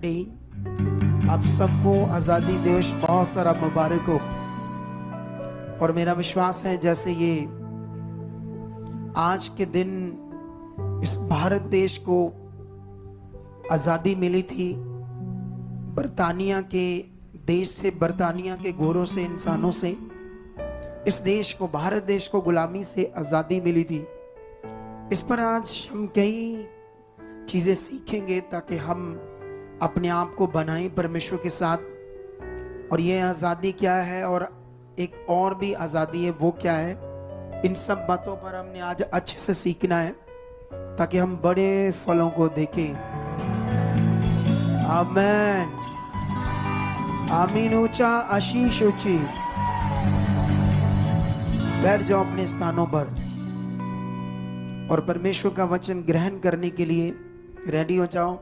Day. आप सबको आज़ादी दिवस बहुत सारा मुबारक हो। और मेरा विश्वास है जैसे ये आज के दिन इस भारत देश को आज़ादी मिली थी बरतानिया के देश से, बरतानिया के गोरों से, इंसानों से, इस देश को, भारत देश को गुलामी से आज़ादी मिली थी। इस पर आज हम कई चीज़ें सीखेंगे ताकि हम अपने आप को बनाएं परमेश्वर के साथ। और ये आज़ादी क्या है और एक और भी आज़ादी है, वो क्या है, इन सब बातों पर हमने आज अच्छे से सीखना है ताकि हम बड़े फलों को देखें। आमीन, आमीन। ऊंचा आशीष ऊंची। बैठ जाओ अपने स्थानों पर और परमेश्वर का वचन ग्रहण करने के लिए रेडी हो जाओ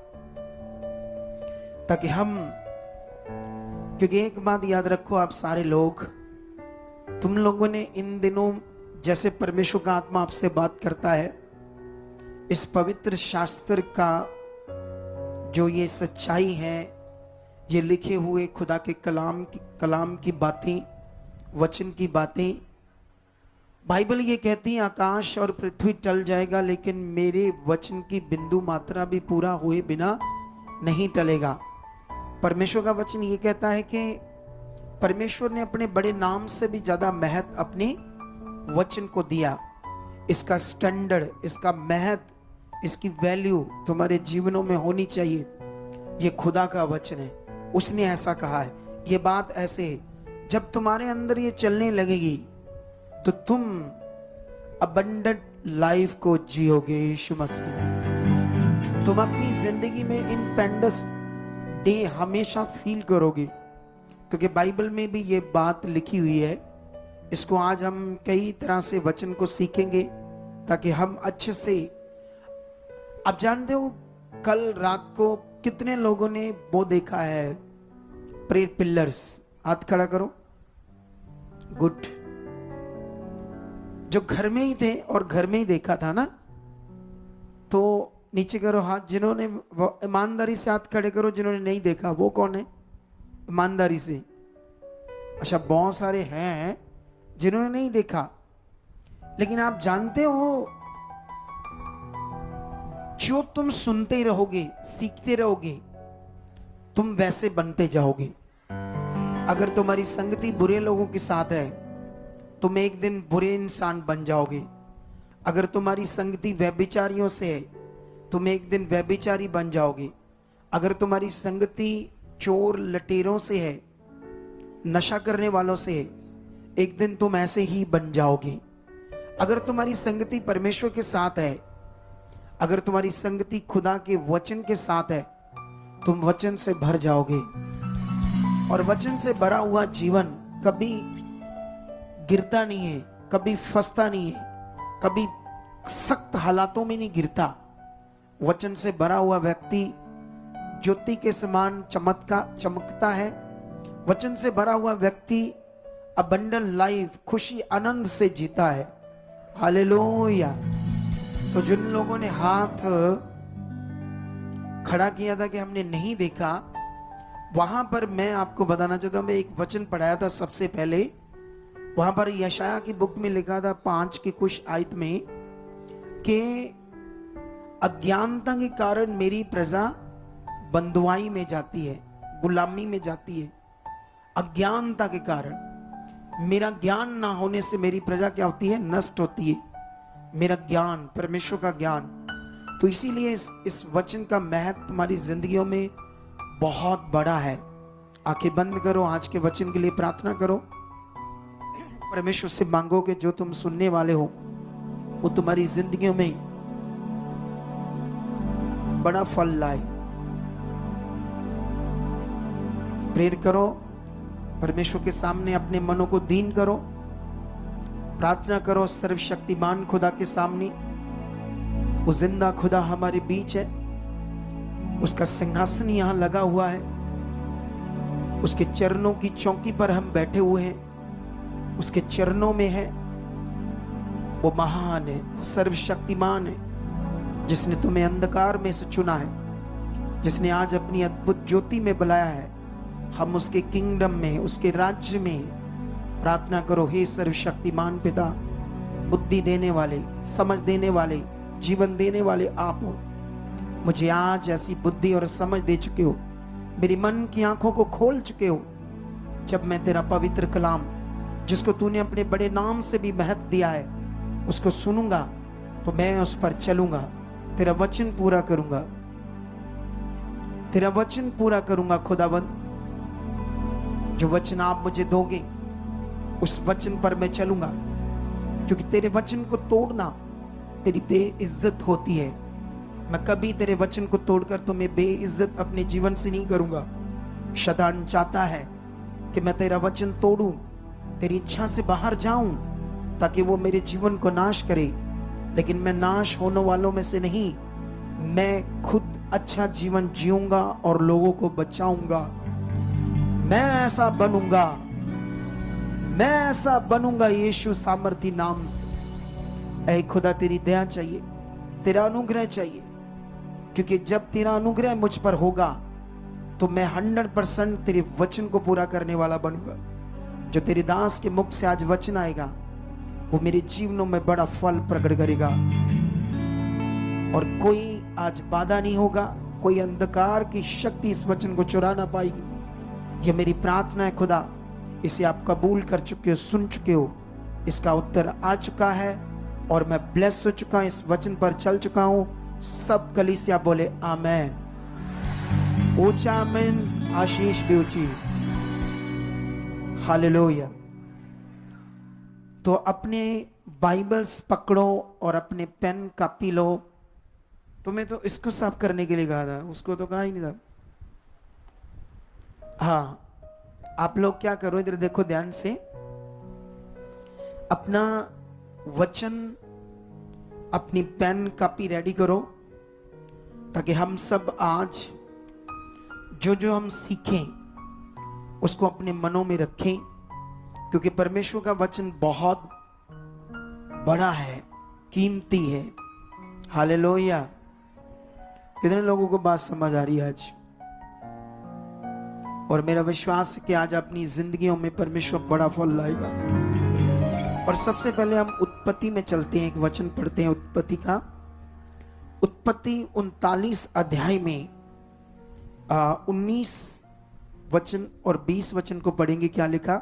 ताकि हम, क्योंकि एक बात याद रखो आप सारे लोग, तुम लोगों ने इन दिनों जैसे परमेश्वर का आत्मा आपसे बात करता है, इस पवित्र शास्त्र का जो ये सच्चाई है, ये लिखे हुए खुदा के कलाम की बातें, वचन की बातें, बाइबल ये कहती है आकाश और पृथ्वी टल जाएगा लेकिन मेरे वचन की बिंदु मात्रा भी पूरा हुए बिना नहीं टलेगा। परमेश्वर का वचन ये कहता है कि परमेश्वर ने अपने बड़े नाम से भी ज्यादा महत्व अपने वचन को दिया। इसका स्टैंडर्ड, इसका महत्व, इसकी वैल्यू तुम्हारे जीवनों में होनी चाहिए। ये खुदा का वचन है, उसने ऐसा कहा है। ये बात ऐसे है, जब तुम्हारे अंदर ये चलने लगेगी तो तुम अबंडेंट लाइफ को जियोगे। यीशु मसीह, तुम अपनी जिंदगी में इंडिपेंडेंस डे हमेशा फील करोगे, क्योंकि बाइबल में भी ये बात लिखी हुई है। इसको आज हम कई तरह से वचन को सीखेंगे ताकि हम अच्छे से, आप जानते हो कल रात को कितने लोगों ने वो देखा है, प्रेयर पिलर्स? हाथ खड़ा करो। गुड। जो घर में ही थे और घर में ही देखा था ना, तो नीचे करो हाथ। जिन्होंने, ईमानदारी से हाथ खड़े करो। जिन्होंने नहीं देखा वो कौन है? ईमानदारी से। अच्छा, बहुत सारे हैं जिन्होंने नहीं देखा, लेकिन आप जानते हो जो तुम सुनते रहोगे, सीखते रहोगे, तुम वैसे बनते जाओगे। अगर तुम्हारी संगति बुरे लोगों के साथ है, तुम एक दिन बुरे इंसान बन जाओगे। अगर तुम्हारी संगति व्यभिचारियों से है, तुम एक दिन व्यभिचारी बन जाओगे। अगर तुम्हारी संगति चोर लटेरों से है, नशा करने वालों से है, एक दिन तुम ऐसे ही बन जाओगे। अगर तुम्हारी संगति परमेश्वर के साथ है, अगर तुम्हारी संगति खुदा के वचन के साथ है, तुम वचन से भर जाओगे। और वचन से भरा हुआ जीवन कभी गिरता नहीं है, कभी फंसता नहीं है, कभी सख्त हालातों में नहीं गिरता। वचन से भरा हुआ व्यक्ति ज्योति के समान चमकता है। वचन से भरा हुआ व्यक्ति अबंडन लाइफ, खुशी आनंद से जीता है। हालेलुया। तो जिन लोगों ने हाथ खड़ा किया था कि हमने नहीं देखा, वहां पर मैं आपको बताना चाहता हूं, मैं एक वचन पढ़ाया था सबसे पहले। वहां पर यशाया की बुक में लिखा था 5 की कुछ आयत में कि अज्ञानता के कारण मेरी प्रजा बंधुआई में जाती है, गुलामी में जाती है। अज्ञानता के कारण, मेरा ज्ञान ना होने से मेरी प्रजा क्या होती है? नष्ट होती है। मेरा ज्ञान, परमेश्वर का ज्ञान। तो इसीलिए इस वचन का महत्व तुम्हारी जिंदगियों में बहुत बड़ा है। आंखें बंद करो, आज के वचन के लिए प्रार्थना करो। परमेश्वर से मांगो कि जो तुम सुनने वाले हो वो तुम्हारी जिंदगियों में बड़ा फल लाए। प्रेयर करो, परमेश्वर के सामने अपने मनों को दीन करो, प्रार्थना करो सर्वशक्तिमान खुदा के सामने। वो जिंदा खुदा हमारे बीच है, उसका सिंहासन यहां लगा हुआ है, उसके चरणों की चौकी पर हम बैठे हुए हैं, उसके चरणों में है। वो महान है, वो सर्वशक्तिमान है, जिसने तुम्हें अंधकार में से चुना है, जिसने आज अपनी अद्भुत ज्योति में बुलाया है, हम उसके किंगडम में, उसके राज्य में। प्रार्थना करो, हे सर्वशक्तिमान पिता, बुद्धि देने वाले, समझ देने वाले, जीवन देने वाले आप हो। मुझे आज ऐसी बुद्धि और समझ दे चुके हो, मेरी मन की आंखों को खोल चुके हो। जब मैं तेरा पवित्र कलाम, जिसको तूने अपने बड़े नाम से भी महत्व दिया है, उसको सुनूंगा तो मैं उस पर चलूंगा, तेरा वचन पूरा करूंगा, तेरा वचन पूरा करूंगा। खुदावंद, जो वचन आप मुझे दोगे उस वचन पर मैं चलूंगा, क्योंकि तेरे वचन को तोड़ना तेरी बेइज्जत होती है। मैं कभी तेरे वचन को तोड़कर तुम्हें बेइज्जत अपने जीवन से नहीं करूंगा। शैतान चाहता है कि मैं तेरा वचन तोड़ूं, तेरी इच्छा से बाहर जाऊं, ताकि वो मेरे जीवन को नाश करे। लेकिन मैं नाश होने वालों में से नहीं, मैं खुद अच्छा जीवन जीऊंगा और लोगों को बचाऊंगा। मैं ऐसा बनूंगा, मैं ऐसा बनूंगा यीशु सामर्थी नाम से। ऐ खुदा, तेरी दया चाहिए, तेरा अनुग्रह चाहिए, क्योंकि जब तेरा अनुग्रह मुझ पर होगा तो मैं 100% तेरे वचन को पूरा करने वाला बनूंगा। जो तेरे दास के मुख से आज वचन आएगा वो मेरे जीवनों में बड़ा फल प्रकट करेगा, और कोई आज बाधा नहीं होगा, कोई अंधकार की शक्ति इस वचन को चुरा ना पाएगी। यह मेरी प्रार्थना है खुदा, इसे आप कबूल कर चुके हो, सुन चुके हो, इसका उत्तर आ चुका है और मैं ब्लेस हो चुका हूं, इस वचन पर चल चुका हूं। सब कलीसिया बोले आमेन। ऊंचा आमेन, आशीष भी ऊंची। हालेलुया। तो अपने बाइबल्स पकड़ो और अपने पेन कॉपी लो। तुम्हें तो इसको साफ करने के लिए कहा था, उसको तो कहा ही नहीं था। हाँ, आप लोग क्या करो, इधर देखो ध्यान से। अपना वचन, अपनी पेन कॉपी रेडी करो, ताकि हम सब आज जो जो हम सीखें उसको अपने मनों में रखें, क्योंकि परमेश्वर का वचन बहुत बड़ा है, कीमती है। हालेलुया। कितने लोगों को बात समझ आ रही है आज? और मेरा विश्वास है कि आज अपनी जिंदगियों में परमेश्वर बड़ा फल लाएगा। और सबसे पहले हम उत्पत्ति में चलते हैं, एक वचन पढ़ते हैं उत्पत्ति का। उत्पत्ति 39 अध्याय में 19 वचन और 20 वचन को पढ़ेंगे। क्या लिखा?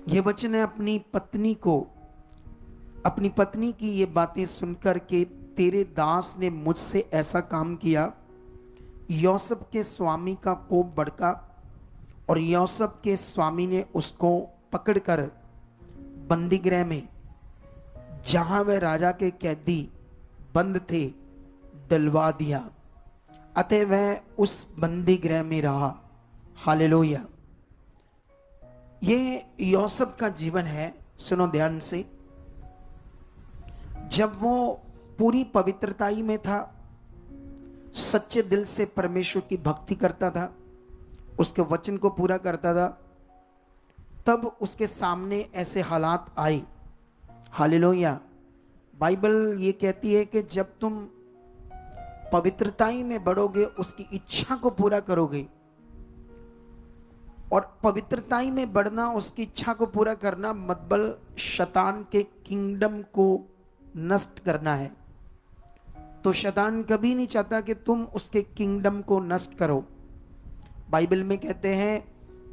यह वचन है, अपनी पत्नी की ये बातें सुनकर के तेरे दास ने मुझसे ऐसा काम किया। यूसुफ के स्वामी का कोप भड़का और यूसुफ के स्वामी ने उसको पकड़कर बंदीगृह में, जहां वह राजा के कैदी बंद थे, डलवा दिया। अतः वह उस बंदीगृह में रहा। हालेलुया। ये यूसुफ का जीवन है। सुनो ध्यान से। जब वो पूरी पवित्रताई में था, सच्चे दिल से परमेश्वर की भक्ति करता था, उसके वचन को पूरा करता था, तब उसके सामने ऐसे हालात आए। हालेलुया। बाइबल ये कहती है कि जब तुम पवित्रताई में बढ़ोगे, उसकी इच्छा को पूरा करोगे, और पवित्रताई में बढ़ना, उसकी इच्छा को पूरा करना मतलब शैतान के किंगडम को नष्ट करना है। तो शैतान कभी नहीं चाहता कि तुम उसके किंगडम को नष्ट करो। बाइबल में कहते हैं,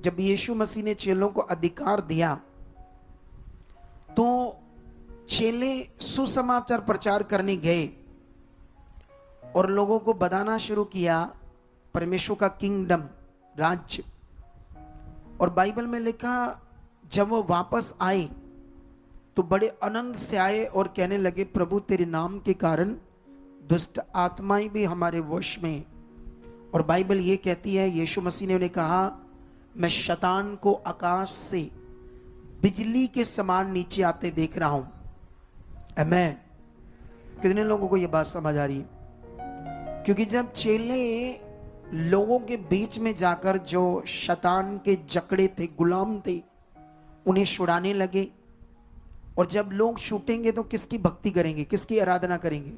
जब यीशु मसीह ने चेलों को अधिकार दिया तो चेले सुसमाचार प्रचार करने गए और लोगों को बताना शुरू किया परमेश्वर का किंगडम, राज्य। और बाइबल में लिखा, जब वो वापस आए तो बड़े आनंद से आए और कहने लगे, प्रभु तेरे नाम के कारण दुष्ट आत्माएं भी हमारे वश में। और बाइबल ये कहती है, यीशु मसीह ने उन्हें कहा, मैं शैतान को आकाश से बिजली के समान नीचे आते देख रहा हूं। आमेन। कितने लोगों को ये बात समझ आ रही है? क्योंकि जब चेले लोगों के बीच में जाकर जो शैतान के जकड़े थे, गुलाम थे, उन्हें छुड़ाने लगे, और जब लोग छूटेंगे तो किसकी भक्ति करेंगे, किसकी आराधना करेंगे,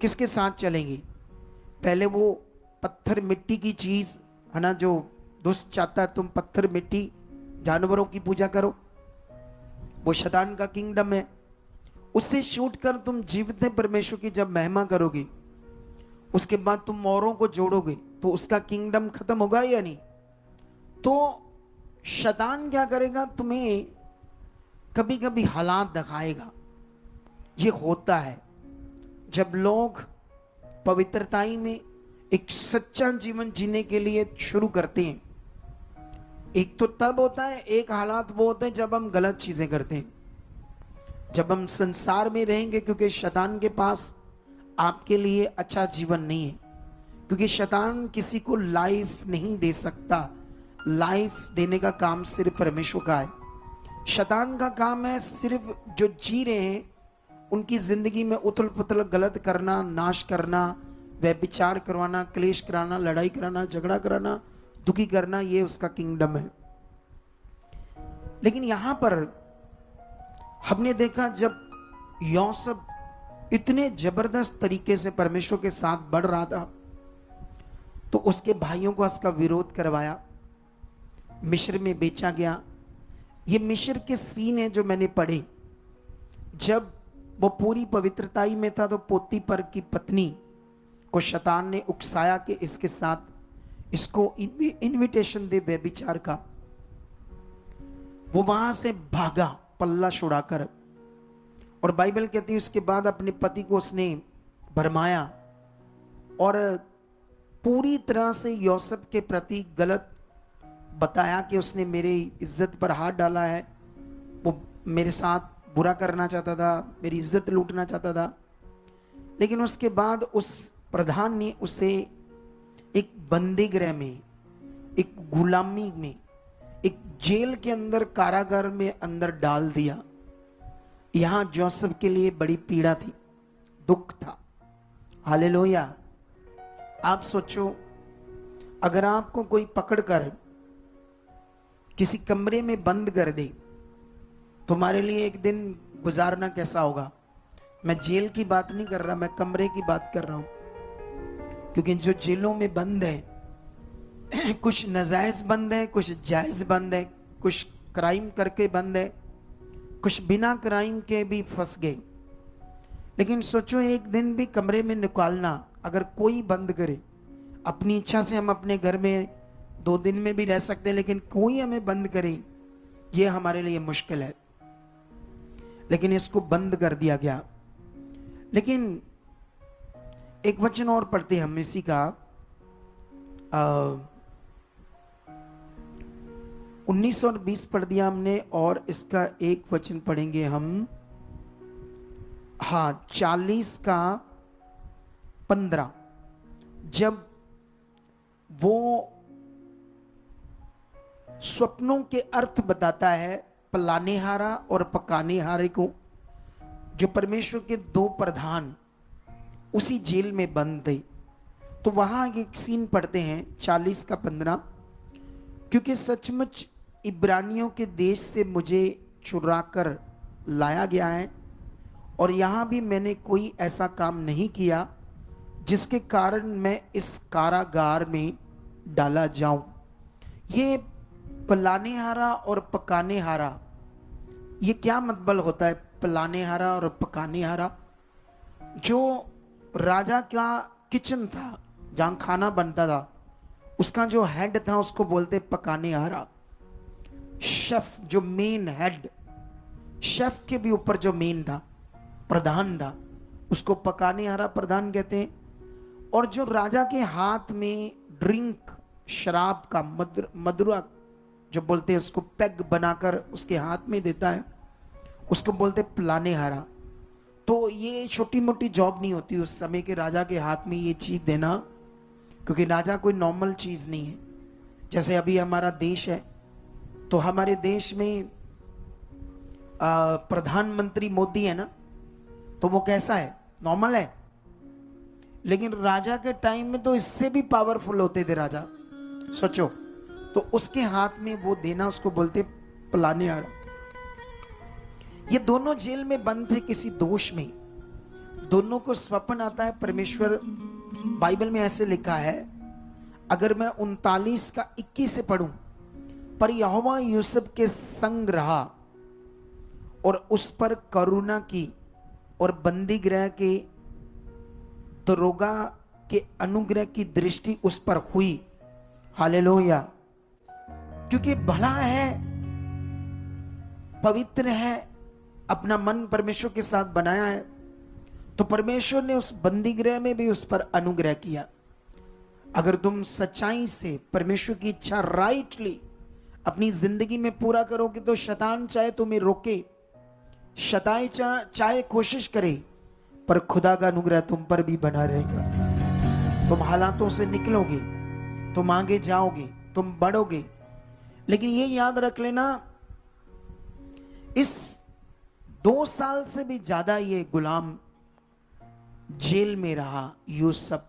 किसके साथ चलेंगे? पहले वो पत्थर मिट्टी की चीज है ना, जो दुष्ट चाहता है तुम पत्थर मिट्टी जानवरों की पूजा करो, वो शैतान का किंगडम है। उससे छूट कर तुम जीवित परमेश्वर की जब महिमा करोगे, उसके बाद तुम औरों को जोड़ोगे, तो उसका किंगडम खत्म होगा या नहीं? तो शैतान क्या करेगा, तुम्हें कभी कभी हालात दिखाएगा। ये होता है जब लोग पवित्रताई में एक सच्चा जीवन जीने के लिए शुरू करते हैं। एक तो तब होता है, एक हालात वो होते हैं जब हम गलत चीजें करते हैं, जब हम संसार में रहेंगे, क्योंकि शैतान के पास आपके लिए अच्छा जीवन नहीं है। क्योंकि शैतान किसी को लाइफ नहीं दे सकता, लाइफ देने का काम सिर्फ परमेश्वर का है। शैतान का काम है सिर्फ जो जी रहे हैं उनकी जिंदगी में उथल पुथल, गलत करना, नाश करना, व्यभिचार करवाना, क्लेश कराना, लड़ाई कराना, झगड़ा कराना, दुखी करना, ये उसका किंगडम है। लेकिन यहां पर हमने देखा जब यूसुफ इतने जबरदस्त तरीके से परमेश्वर के साथ बढ़ रहा था, तो उसके भाइयों को उसका विरोध करवाया, मिस्र में बेचा गया। ये मिस्र के सीन है जो मैंने पढ़े। जब वो पूरी पवित्रताई में था तो पोतीपर की पत्नी को शैतान ने उकसाया कि इसके साथ इसको इनविटेशन दे व्यभिचार का। वो वहां से भागा पल्ला छुड़ाकर, और बाइबल कहती है उसके बाद अपने पति को उसने भरमाया और पूरी तरह से यूसुफ के प्रति गलत बताया कि उसने मेरी इज्जत पर हाथ डाला है, वो मेरे साथ बुरा करना चाहता था, मेरी इज्जत लूटना चाहता था। लेकिन उसके बाद उस प्रधान ने उसे एक बंदी गृह में, एक गुलामी में, एक जेल के अंदर, कारागार में अंदर डाल दिया। यहां जोसेफ के लिए बड़ी पीड़ा थी, दुख था। हालेलुया। आप सोचो, अगर आपको कोई पकड़कर किसी कमरे में बंद कर दे, तुम्हारे लिए एक दिन गुजारना कैसा होगा? मैं जेल की बात नहीं कर रहा, मैं कमरे की बात कर रहा हूं। क्योंकि जो जेलों में बंद है, कुछ नाजायज बंद है, कुछ जायज बंद है, कुछ क्राइम करके बंद है, कुछ बिना क्राइम के भी फंस गए। लेकिन सोचो, एक दिन भी कमरे में निकालना अगर कोई बंद करे, अपनी इच्छा से हम अपने घर में 2 दिन में भी रह सकते हैं, लेकिन कोई हमें बंद करे, ये हमारे लिए मुश्किल है। लेकिन इसको बंद कर दिया गया। लेकिन एक वचन और पढ़ते हम इसी का, 19 और 20 पढ़ दिया हमने, और इसका एक वचन पढ़ेंगे हम, हाँ 40 का 15। जब वो स्वप्नों के अर्थ बताता है पलाने हारा और पकाने हारे को, जो परमेश्वर के 2 प्रधान उसी जेल में बंद थे। तो वहां एक सीन पढ़ते हैं 40 का 15, क्योंकि सचमुच इब्रानियों के देश से मुझे चुराकर लाया गया है, और यहां भी मैंने कोई ऐसा काम नहीं किया जिसके कारण मैं इस कारागार में डाला जाऊं। ये पलाने हारा और पकाने हारा, ये क्या मतलब होता है? पलाने हारा और पकाने हारा, जो राजा का किचन था जहां खाना बनता था, उसका जो हेड था उसको बोलते पकाने हारा। शेफ, जो मेन हेड, शेफ के भी ऊपर जो मेन था, प्रधान था, उसको पकाने हारा प्रधान कहते हैं। और जो राजा के हाथ में ड्रिंक, शराब का मदुरा जो बोलते हैं, उसको पैग बनाकर उसके हाथ में देता है, उसको बोलते पलाने हारा। तो ये छोटी मोटी जॉब नहीं होती उस समय के राजा के हाथ में ये चीज देना, क्योंकि राजा कोई नॉर्मल चीज नहीं है। जैसे अभी हमारा देश है, तो हमारे देश में प्रधानमंत्री मोदी है ना, तो वो कैसा है? नॉर्मल है। लेकिन राजा के टाइम में तो इससे भी पावरफुल होते थे राजा, सोचो। तो उसके हाथ में वो देना, उसको बोलते पलाने हारा। ये दोनों जेल में बंद थे किसी दोष में। दोनों को स्वप्न आता है, परमेश्वर बाइबल में ऐसे लिखा है, अगर मैं 39 का 21 से पढ़ूं, पर यहोवा यूसुफ के संग रहा और उस पर करुणा की और बंदी गृह के दरोगा के अनुग्रह की दृष्टि उस पर हुई। हालेलुया। क्योंकि भला है, पवित्र है, अपना मन परमेश्वर के साथ बनाया है, तो परमेश्वर ने उस बंदी गृह में भी उस पर अनुग्रह किया। अगर तुम सच्चाई से परमेश्वर की इच्छा राइटली अपनी जिंदगी में पूरा करोगे, तो शैतान चाहे तुम्हें रोके, शैतान चाहे कोशिश करे, पर खुदा का अनुग्रह तुम पर भी बना रहेगा। तुम हालातों से निकलोगे, तुम आगे जाओगे, तुम बढ़ोगे। लेकिन ये याद रख लेना, इस 2 साल से भी ज्यादा ये गुलाम जेल में रहा यूसुफ,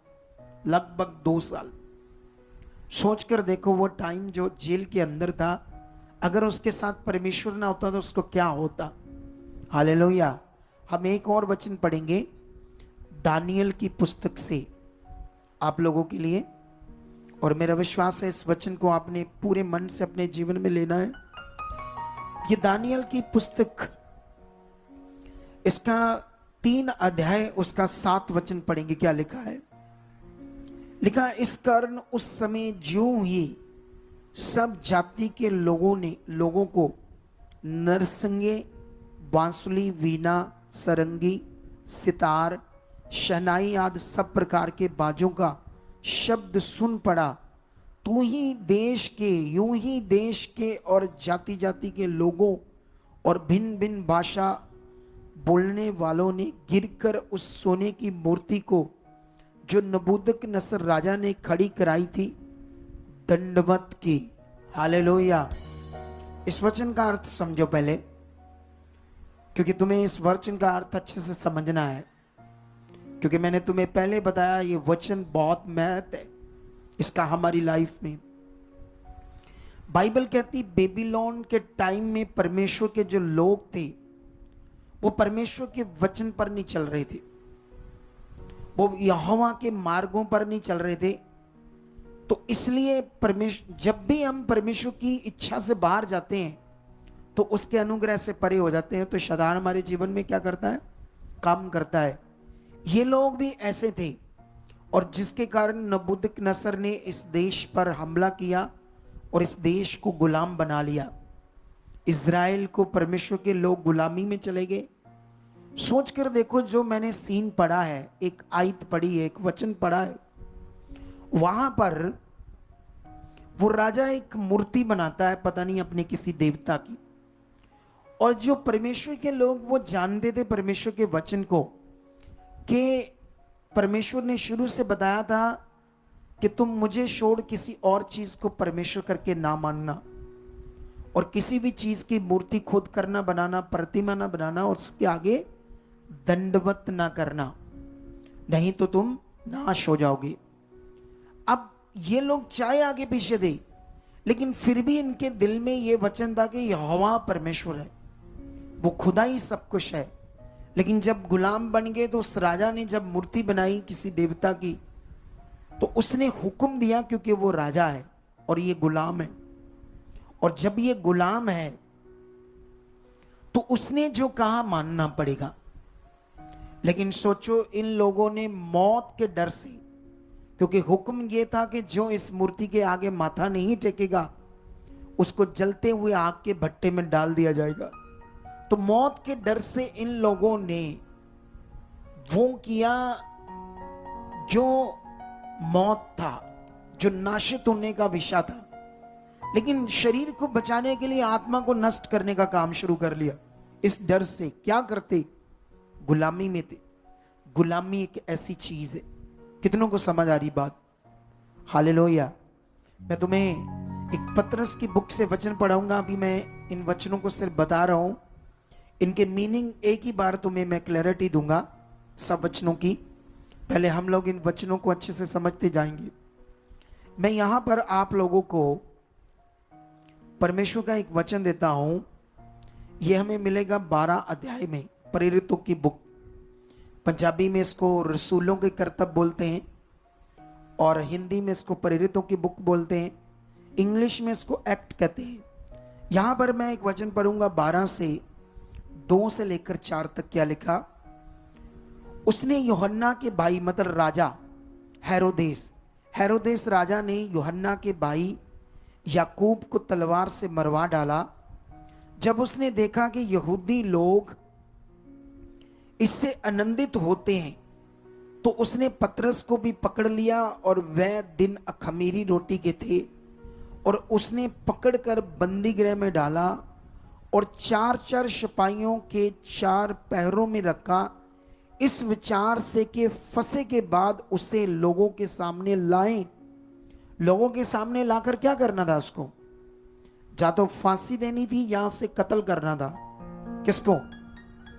लगभग 2 साल। सोचकर देखो, वो टाइम जो जेल के अंदर था, अगर उसके साथ परमेश्वर ना होता तो उसको क्या होता। हालेलुया। हम एक और वचन पढ़ेंगे दानियल की पुस्तक से आप लोगों के लिए, और मेरा विश्वास है इस वचन को आपने पूरे मन से अपने जीवन में लेना है। ये दानियल की पुस्तक, इसका 3 अध्याय, उसका 7 वचन पढ़ेंगे। क्या लिखा है? लिखा, इस कारण उस समय ज्यों ही सब जाति के लोगों को नरसंगे, बांसुली, वीणा, सरंगी, सितार, शहनाई आदि सब प्रकार के बाजों का शब्द सुन पड़ा, यूं ही देश के और जाति जाति के लोगों और भिन्न भिन्न भाषा बोलने वालों ने गिरकर उस सोने की मूर्ति को जो नबूकदनेस्सर राजा ने खड़ी कराई थी, दंडवत की। हालेलुया। इस वचन का अर्थ समझो पहले, क्योंकि तुम्हें इस वचन का अर्थ अच्छे से समझना है। क्योंकि मैंने तुम्हें पहले बताया, ये वचन बहुत महत्व है इसका हमारी लाइफ में। बाइबल कहती, बेबीलोन के टाइम में परमेश्वर के जो लोग थे, वो परमेश्वर के वचन पर नहीं चल रहे थे, वो यहोवा के मार्गों पर नहीं चल रहे थे। तो इसलिए परमेश्वर, जब भी हम परमेश्वर की इच्छा से बाहर जाते हैं तो उसके अनुग्रह से परे हो जाते हैं, तो शैतान हमारे जीवन में क्या करता है? काम करता है। ये लोग भी ऐसे थे, और जिसके कारण नबूकदनेस्सर ने इस देश पर हमला किया और इस देश को गुलाम बना लिया। इज़राइल को परमेश्वर के लोग गुलामी में चले गए। सोच कर देखो, जो मैंने सीन पढ़ा है, एक आयत पढ़ी है, एक वचन पढ़ा है, वहां पर वो राजा एक मूर्ति बनाता है, पता नहीं अपने किसी देवता की। और जो परमेश्वर के लोग, वो जानते थे परमेश्वर के वचन को, कि परमेश्वर ने शुरू से बताया था कि तुम मुझे छोड़ किसी और चीज को परमेश्वर करके ना मानना, और किसी भी चीज की मूर्ति खुद करना, बनाना, प्रतिमा ना बनाना, और उसके आगे दंडवत ना करना, नहीं तो तुम नाश हो जाओगे। अब ये लोग चाहे आगे पीछे दे, लेकिन फिर भी इनके दिल में ये वचन था कि यहोवा परमेश्वर है, वो खुदा ही सब कुछ है। लेकिन जब गुलाम बन गए, तो उस राजा ने जब मूर्ति बनाई किसी देवता की, तो उसने हुक्म दिया, क्योंकि वो राजा है और ये गुलाम है, और जब ये गुलाम है तो उसने जो कहा मानना पड़ेगा। लेकिन सोचो, इन लोगों ने मौत के डर से, क्योंकि हुक्म ये था कि जो इस मूर्ति के आगे माथा नहीं टेकेगा उसको जलते हुए आग के भट्टे में डाल दिया जाएगा। तो मौत के डर से इन लोगों ने वो किया जो मौत था, जो नाशित होने का विषय था, लेकिन शरीर को बचाने के लिए आत्मा को नष्ट करने का काम शुरू कर लिया। इस डर से क्या करते? गुलामी में थे। गुलामी एक ऐसी चीज है, कितनों को समझ आ रही बात? हालेलुया। मैं तुम्हें एक पतरस की बुक से वचन पढ़ाऊंगा। अभी मैं इन वचनों को सिर्फ बता रहा हूं, इनके मीनिंग एक ही बार तुम्हें मैं क्लैरिटी दूंगा सब वचनों की। पहले हम लोग इन वचनों को अच्छे से समझते जाएंगे। मैं यहां पर आप लोगों को परमेश्वर का एक वचन देता हूं। यह हमें मिलेगा 12 अध्याय में, प्रेरितों की बुक। पंजाबी में इसको रसूलों के करतब बोलते हैं, और हिंदी में इसको प्रेरितों की बुक बोलते हैं, इंग्लिश में इसको एक्ट कहते हैं। यहां पर मैं एक वचन पढ़ूंगा 12 से 2 से लेकर 4 तक। क्या लिखा? उसने यूहन्ना के भाई मतलब राजा हेरोदेस राजा ने यूहन्ना के भाई याकूब को तलवार से मरवा डाला। जब उसने देखा कि यहूदी लोग इससे आनंदित होते हैं तो उसने पतरस को भी पकड़ लिया, और वह दिन अखमीरी रोटी के थे, और उसने पकड़कर बंदी गृह में डाला और 4-4 सिपाहियों के 4 पहरों में रखा, इस विचार से कि फंसे के बाद उसे लोगों के सामने लाएं। लोगों के सामने लाकर क्या करना था? उसको या तो फांसी देनी थी या उसे कत्ल करना था। किसको?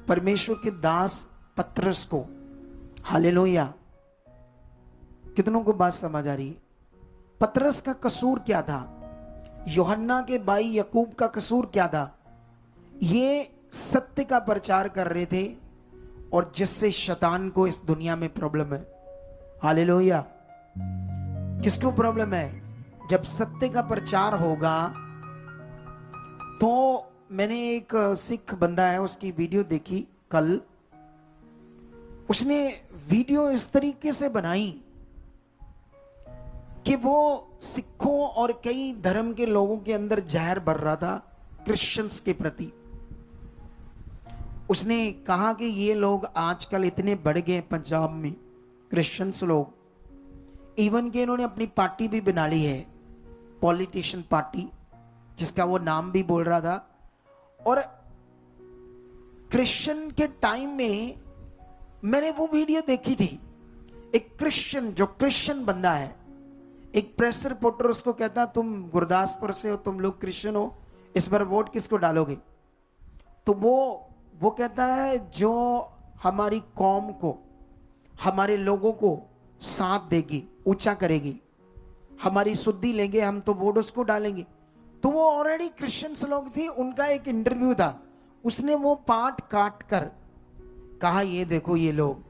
परमेश्वर के दास पतरस को। हालेलुया। कितनों को बात समझ आ रही है? पतरस का कसूर क्या था? यूहन्ना के भाई याकूब का कसूर क्या था? ये सत्य का प्रचार कर रहे थे, और जिससे शैतान को इस दुनिया में प्रॉब्लम है। हालेलुया। किसको प्रॉब्लम है? जब सत्य का प्रचार होगा तो मैंने एक सिख बंदा है, उसकी वीडियो देखी कल। उसने वीडियो इस तरीके से बनाई कि वो सिखों और कई धर्म के लोगों के अंदर जहर भर रहा था क्रिश्चियंस के प्रति। उसने कहा कि ये लोग आजकल इतने बढ़ गए पंजाब में, क्रिश्चियंस लोग, इवन कि इन्होंने अपनी पार्टी भी बना ली है, पॉलिटिशियन पार्टी, जिसका वो नाम भी बोल रहा था। और क्रिश्चियन के टाइम में मैंने वो वीडियो देखी थी। एक क्रिश्चियन, जो क्रिश्चियन बंदा है, एक प्रेस रिपोर्टर उसको कहता, तुम गुरदासपुर से हो, तुम लोग क्रिश्चियन हो, इस बार वोट किसको डालोगे? तो वो कहता है जो हमारी कौम को, हमारे लोगों को साथ देगी, ऊंचा करेगी, हमारी शुद्धि लेंगे हम, तो वोट उसको डालेंगे। तो वो ऑलरेडी क्रिश्चियंस लोग थी, उनका एक इंटरव्यू था, उसने वो पार्ट काट कर कहा, ये देखो, ये लोग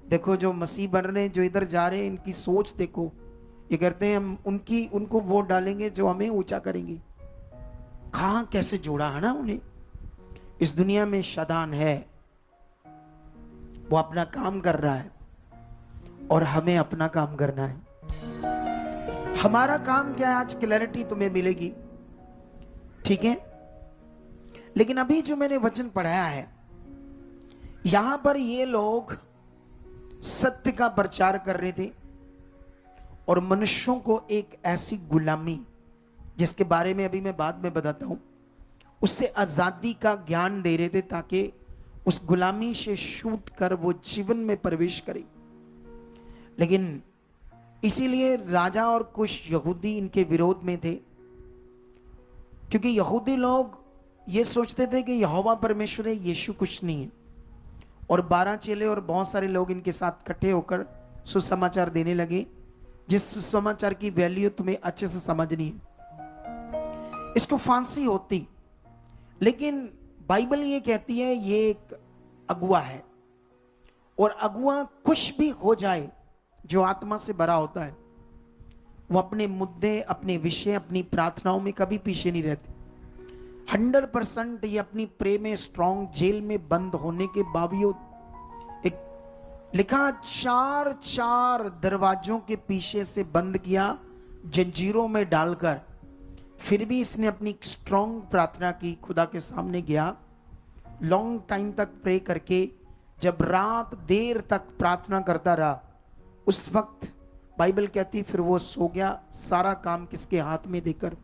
देखो जो मसीह बन रहे हैं, जो इधर जा रहे हैं, इनकी सोच देखो, ये कहते हैं हम उनको वोट डालेंगे जो हमें ऊंचा करेंगे। कहां कैसे जोड़ा है ना उन्हें। इस दुनिया में शैतान है, वो अपना काम कर रहा है और हमें अपना काम करना है। हमारा काम क्या है? आज क्लैरिटी तुम्हें मिलेगी, ठीक है? लेकिन अभी जो मैंने वचन पढ़ाया है, यहां पर ये लोग सत्य का प्रचार कर रहे थे और मनुष्यों को एक ऐसी गुलामी, जिसके बारे में अभी मैं बाद में बताता हूं, उससे आजादी का ज्ञान दे रहे थे, ताकि उस गुलामी से छूट कर वो जीवन में प्रवेश करे। लेकिन इसीलिए राजा और कुछ यहूदी इनके विरोध में थे, क्योंकि यहूदी लोग ये सोचते थे कि यहोवा परमेश्वर है, यीशु कुछ नहीं है। और 12 चेले और बहुत सारे लोग इनके साथ इकट्ठे होकर सुसमाचार देने लगे, जिस सुसमाचार की वैल्यू तुम्हें अच्छे से समझनी है। इसको फांसी होती, लेकिन बाइबल ये कहती है ये एक अगुआ है, और अगुआ कुछ भी हो जाए जो आत्मा से भरा होता है, वो अपने मुद्दे, अपने विषय, अपनी प्रार्थनाओं में कभी पीछे नहीं रहते। 100% ये अपनी प्रेम में स्ट्रॉन्ग। जेल में बंद होने के बावजूद, एक लिखा, 4 दरवाजों के पीछे से बंद किया, जंजीरों में डालकर, फिर भी इसने अपनी स्ट्रॉन्ग प्रार्थना की, खुदा के सामने गया, लॉन्ग टाइम तक प्रे करके। जब रात देर तक प्रार्थना करता रहा, उस वक्त बाइबल कहती फिर वो सो गया, सारा काम किसके हाथ में देकर?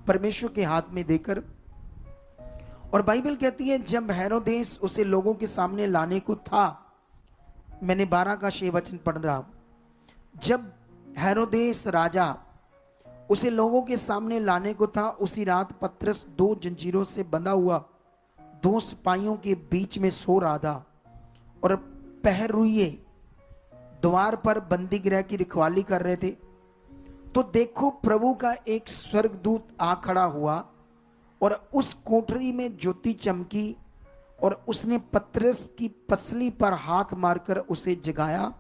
परमेश्वर के हाथ में देकर। और बाइबल कहती है जब हेरोदेस उसे लोगों के सामने लाने को था, मैंने 12 का 6 वचन पढ़ रहा हूं, जब हेरोदेस राजा उसे लोगों के सामने लाने को था, उसी रात पतरस 2 जंजीरों से बंधा हुआ 2 सिपाहियों के बीच में सो रहा था, और पहरुए द्वार पर बंदी गृह की रखवाली कर रहे थे। तो देखो, प्रभु का एक स्वर्गदूत आ खड़ा हुआ, और उस कोठरी में ज्योति चमकी, और उसने पतरस की पसली पर हाथ मारकर उसे जगाया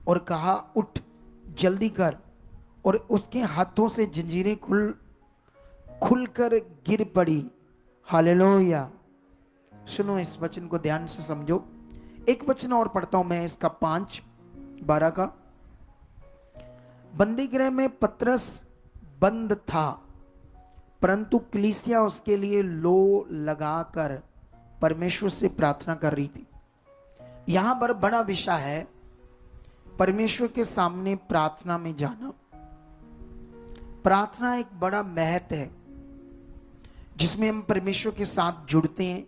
और कहा, उठ, जल्दी कर। और उसके हाथों से जंजीरें खुलकर गिर पड़ी। हालेलुया। सुनो, इस वचन को ध्यान से समझो। एक वचन और पढ़ता हूं मैं, इसका 5:12 का। बंदी गृह में पतरस बंद था, परंतु कलीसिया उसके लिए लो लगाकर परमेश्वर से प्रार्थना कर रही थी। यहां पर बड़ा विषय है परमेश्वर के सामने प्रार्थना में जाना। प्रार्थना एक बड़ा महत्व है जिसमें हम परमेश्वर के साथ जुड़ते हैं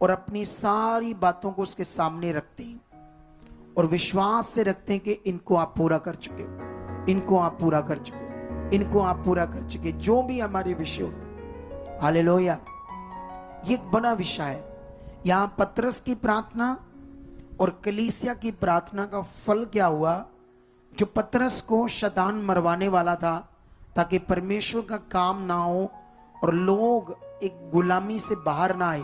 और अपनी सारी बातों को उसके सामने रखते हैं और विश्वास से रखते हैं कि इनको आप पूरा कर चुके हो, इनको आप पूरा कर चुके हो, इनको आप पूरा कर चुके, जो भी हमारे विषय होते। हालेलुया। ये एक बड़ा विषय है। यहां पतरस की प्रार्थना और कलीसिया की प्रार्थना का फल क्या हुआ? जो पतरस को शैतान मरवाने वाला था ताकि परमेश्वर का काम ना हो और लोग एक गुलामी से बाहर ना आए,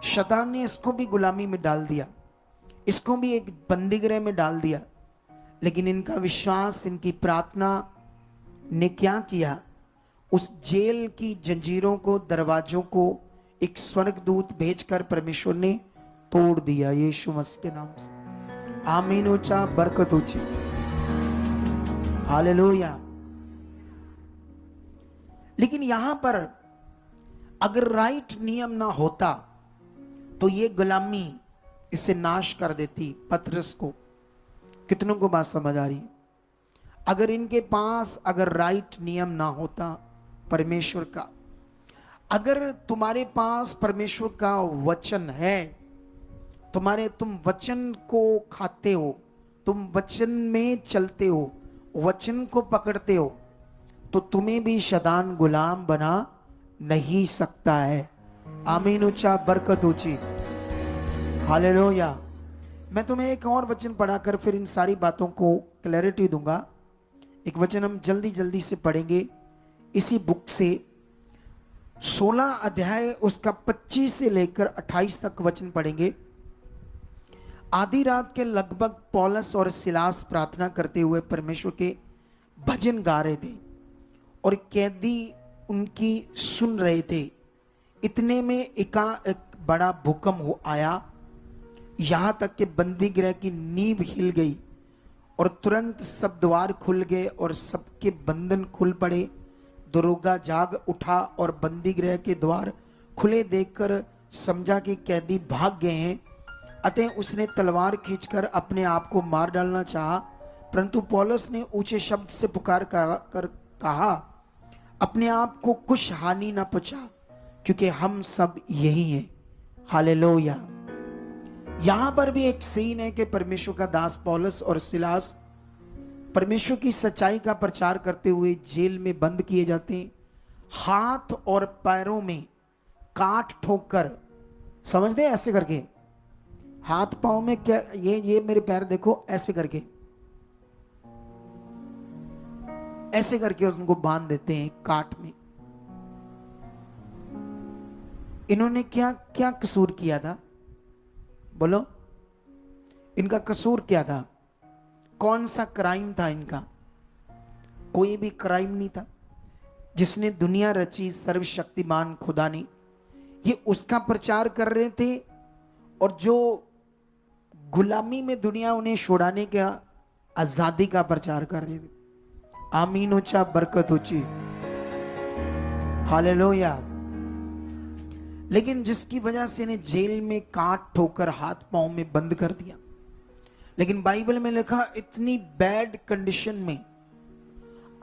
शैतान ने इसको भी गुलामी में डाल दिया, इसको भी एक बंदीगृह में डाल दिया। लेकिन इनका विश्वास, इनकी प्रार्थना ने क्या किया? उस जेल की जंजीरों को, दरवाजों को एक स्वर्गदूत भेजकर परमेश्वर ने तोड़ दिया। यीशु मसीह के नाम से आमीन। ऊंचा बरकत ऊंची। हालेलुया। लेकिन यहां पर अगर राइट नियम ना होता तो ये गुलामी इसे नाश कर देती पतरस को। कितनों को बात समझ आ रही है? अगर इनके पास अगर राइट नियम ना होता परमेश्वर का, अगर तुम्हारे पास परमेश्वर का वचन है, तुम वचन को खाते हो, तुम वचन में चलते हो, वचन को पकड़ते हो, तो तुम्हें भी शैतान गुलाम बना नहीं सकता है। आमीन। ऊंचा बरकत ऊंची। हालेलुया। मैं तुम्हें एक और वचन पढ़ाकर फिर इन सारी बातों को क्लैरिटी दूंगा। एक वचन हम जल्दी जल्दी से पढ़ेंगे इसी बुक से, 16 अध्याय उसका 25 से लेकर 28 तक वचन पढ़ेंगे। आधी रात के लगभग पौलुस और सिलास प्रार्थना करते हुए परमेश्वर के भजन गा रहे थे और कैदी उनकी सुन रहे थे। इतने में एकाएक बड़ा भूकंप आया, यहां तक कि बंदी गृह की नींव हिल गई और तुरंत सब द्वार खुल गए और सबके बंधन खुल पड़े। दरोगा जाग उठा और बंदी गृह के द्वार खुले देखकर समझा कि कैदी भाग गए हैं। अतः उसने तलवार खींचकर अपने आप को मार डालना चाहा, परंतु पौलुस ने ऊंचे शब्द से पुकार कर कहा, अपने आप को कुछ हानि ना पहुंचा, क्योंकि हम सब यही हैं। हालेलुया। यहां पर भी एक सीन है कि परमेश्वर का दास पौलुस और सिलास परमेश्वर की सच्चाई का प्रचार करते हुए जेल में बंद किए जाते हैं। हाथ और पैरों में काट ठोक कर, समझते हैं, ऐसे करके हाथ पांव में, क्या ये मेरे पैर देखो, ऐसे करके, ऐसे करके उनको बांध देते हैं काट में। इन्होंने क्या क्या कसूर किया था? बोलो, इनका कसूर क्या था? कौन सा क्राइम था इनका? कोई भी क्राइम नहीं था। जिसने दुनिया रची, सर्वशक्तिमान खुदा ने, ये उसका प्रचार कर रहे थे और जो गुलामी में दुनिया उन्हें छुड़ाने का, आजादी का प्रचार कर रहे थे। आमीन। ऊंचा बरकत ऊंची। हालेलुया। लेकिन जिसकी वजह से इन्हें जेल में काट ठोकर हाथ पांव में बंद कर दिया। लेकिन बाइबल में लिखा, इतनी बैड कंडीशन में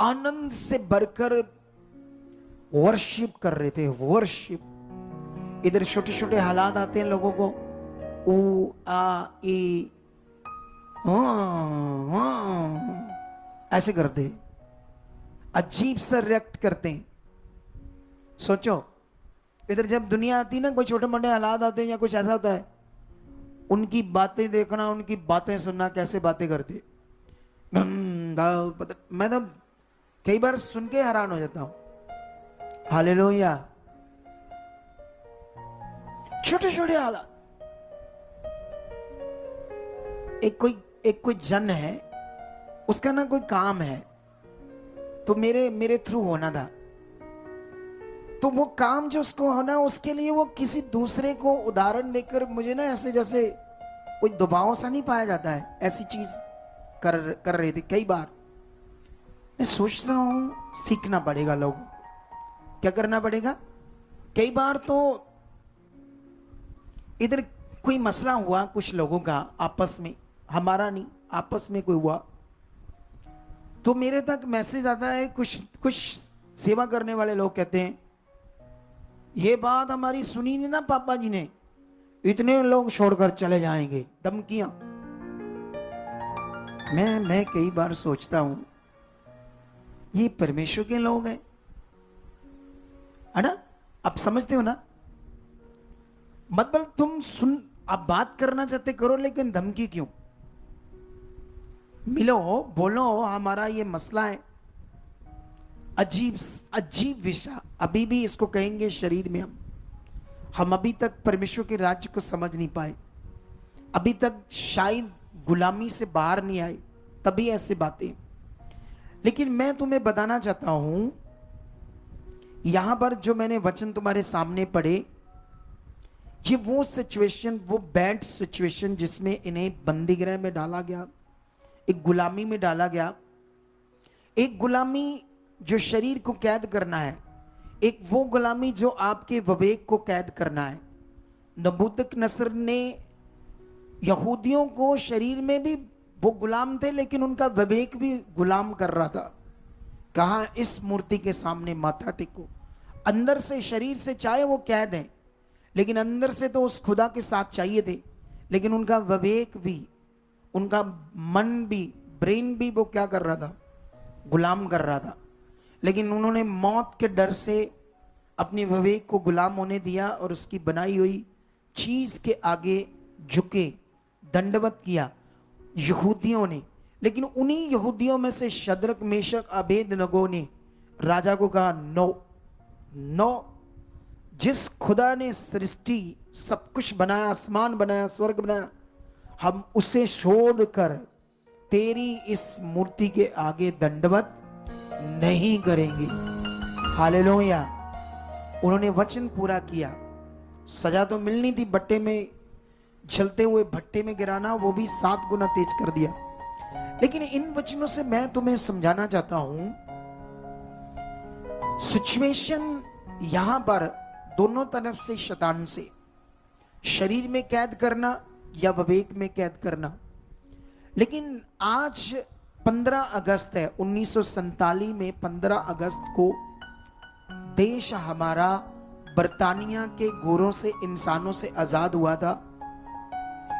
आनंद से भरकर वर्शिप कर रहे थे। वर्शिप। इधर छोटे छोटे हालात आते हैं लोगों को, ऊ आ ई ऐसे करते हैं, अजीब सा रिएक्ट करते हैं। सोचो, इधर जब दुनिया आती है ना, कोई छोटे मोटे हालात आते हैं या कुछ ऐसा होता है, उनकी बातें देखना, उनकी बातें सुनना, कैसे बातें करते। मैं तो कई बार सुन के हैरान हो जाता हूं। हालेलुया। छोटे छोटे हालात। एक कोई जन है, उसका ना कोई काम है, तो मेरे थ्रू होना था। तो वो काम जो उसको होना, उसके लिए वो किसी दूसरे को उदाहरण देकर मुझे ना ऐसे जैसे कोई दबाव सा नहीं पाया जाता है, ऐसी चीज कर रहे थे। कई बार मैं सोच रहा हूं सीखना पड़ेगा लोगों, क्या करना पड़ेगा। कई बार तो इधर कोई मसला हुआ कुछ लोगों का आपस में, हमारा नहीं, आपस में कोई हुआ, तो मेरे तक मैसेज आता है, कुछ कुछ सेवा करने वाले लोग कहते हैं ये बात हमारी सुनी नहीं ना पापा जी ने, इतने लोग छोड़कर चले जाएंगे, धमकियां। मैं कई बार सोचता हूं ये परमेश्वर के लोग हैं, है ना। आप समझते हो ना, मतलब तुम सुन, आप बात करना चाहते करो, लेकिन धमकी क्यों। मिलो, बोलो हमारा ये मसला है। अजीब अजीब विषय, अभी भी इसको कहेंगे शरीर में हम अभी तक परमेश्वर के राज्य को समझ नहीं पाए, अभी तक शायद गुलामी से बाहर नहीं आए, तभी ऐसे बातें। लेकिन मैं तुम्हें बताना चाहता हूं, यहां पर जो मैंने वचन तुम्हारे सामने पढ़े, ये वो सिचुएशन, वो बैड सिचुएशन जिसमें इन्हें बंदीगृह में डाला गया, एक गुलामी में डाला गया। एक गुलामी जो शरीर को कैद करना है, एक वो गुलामी जो आपके विवेक को कैद करना है। नबूकदनेस्सर ने यहूदियों को, शरीर में भी वो गुलाम थे, लेकिन उनका विवेक भी गुलाम कर रहा था। कहा इस मूर्ति के सामने माथा टेको। अंदर से, शरीर से चाहे वो कैद है, लेकिन अंदर से तो उस खुदा के साथ चाहिए थे, लेकिन उनका विवेक भी, उनका मन भी, ब्रेन भी वो क्या कर रहा था, गुलाम कर रहा था। लेकिन उन्होंने मौत के डर से अपने विवेक को गुलाम होने दिया और उसकी बनाई हुई चीज के आगे झुके, दंडवत किया यहूदियों ने। लेकिन उन्हीं यहूदियों में से शद्रक, मेशक, अबेदनगो ने राजा को कहा नो नो, जिस खुदा ने सृष्टि सब कुछ बनाया, आसमान बनाया, स्वर्ग बनाया, हम उसे छोड़कर तेरी इस मूर्ति के आगे दंडवत नहीं करेंगे। हालेलुया। उन्होंने वचन पूरा किया। सजा तो मिलनी थी, भट्टे में, जलते हुए भट्टे में गिराना, वो भी 7 गुना तेज कर दिया। लेकिन इन वचनों से मैं तुम्हें समझाना चाहता हूं, सिचुएशन यहां पर दोनों तरफ से शैतान से, शरीर में कैद करना या विवेक में कैद करना। लेकिन आज 15 अगस्त है 1947 में, 15 अगस्त को देश हमारा बर्तानिया के गोरों से, इंसानों से आजाद हुआ था।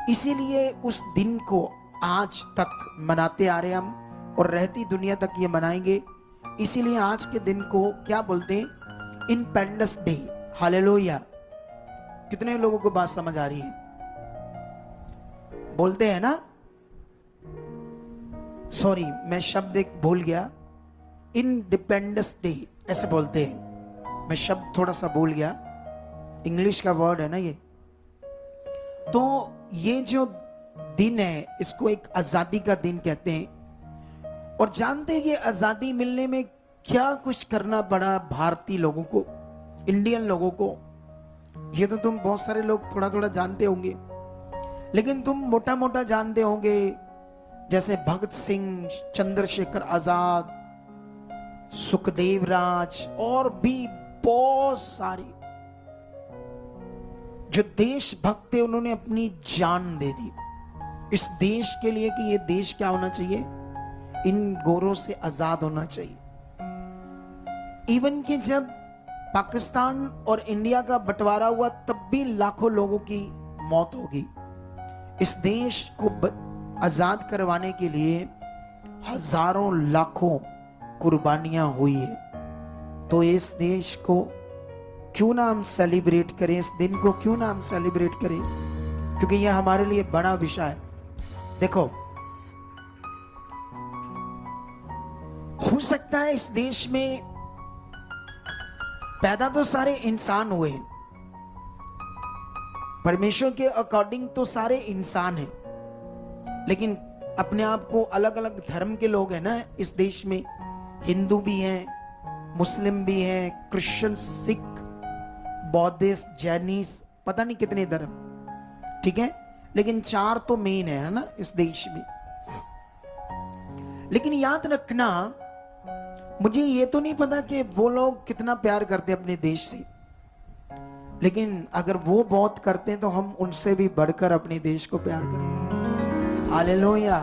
इसीलिए उस दिन को आज तक मनाते आ रहे हम, और रहती दुनिया तक ये मनाएंगे। इसीलिए आज के दिन को क्या बोलते हैं, इंडिपेंडेंस डे। हालेलुया। कितने लोगों को बात समझ आ रही है, बोलते हैं ना। सॉरी, मैं शब्द एक भूल गया, इंडिपेंडेंस डे ऐसे बोलते हैं, मैं शब्द थोड़ा सा भूल गया, इंग्लिश का वर्ड है ना ये। तो ये जो दिन है, इसको एक आजादी का दिन कहते हैं। और जानते हैं ये आजादी मिलने में क्या कुछ करना पड़ा भारतीय लोगों को, इंडियन लोगों को। ये तो तुम बहुत सारे लोग थोड़ा थोड़ा जानते होंगे, लेकिन तुम मोटा मोटा जानते होंगे, जैसे भगत सिंह, चंद्रशेखर आजाद, सुखदेव राज, और भी बहुत सारे जो देशभक्त थे, उन्होंने अपनी जान दे दी इस देश के लिए कि ये देश क्या होना चाहिए, इन गोरों से आजाद होना चाहिए। इवन कि जब पाकिस्तान और इंडिया का बंटवारा हुआ, तब भी लाखों लोगों की मौत होगी। इस देश को आजाद करवाने के लिए हजारों लाखों कुर्बानियां हुई है। तो इस देश को क्यों ना हम सेलिब्रेट करें, इस दिन को क्यों ना हम सेलिब्रेट करें, क्योंकि यह हमारे लिए बड़ा विषय है। देखो, हो सकता है इस देश में पैदा तो सारे इंसान हुए हैं, परमेश्वर के अकॉर्डिंग तो सारे इंसान हैं, लेकिन अपने आप को अलग अलग धर्म के लोग हैं ना इस देश में, हिंदू भी हैं, मुस्लिम भी हैं, क्रिश्चियन, सिख, बौद्धिस्ट, जैनिस, पता नहीं कितने धर्म, ठीक है, लेकिन 4 तो मेन है ना इस देश में। लेकिन याद रखना, मुझे ये तो नहीं पता कि वो लोग कितना प्यार करते हैं अपने देश से, लेकिन अगर वो बहुत करते हैं तो हम उनसे भी बढ़कर अपने देश को प्यार करते हैं। हालेलुया।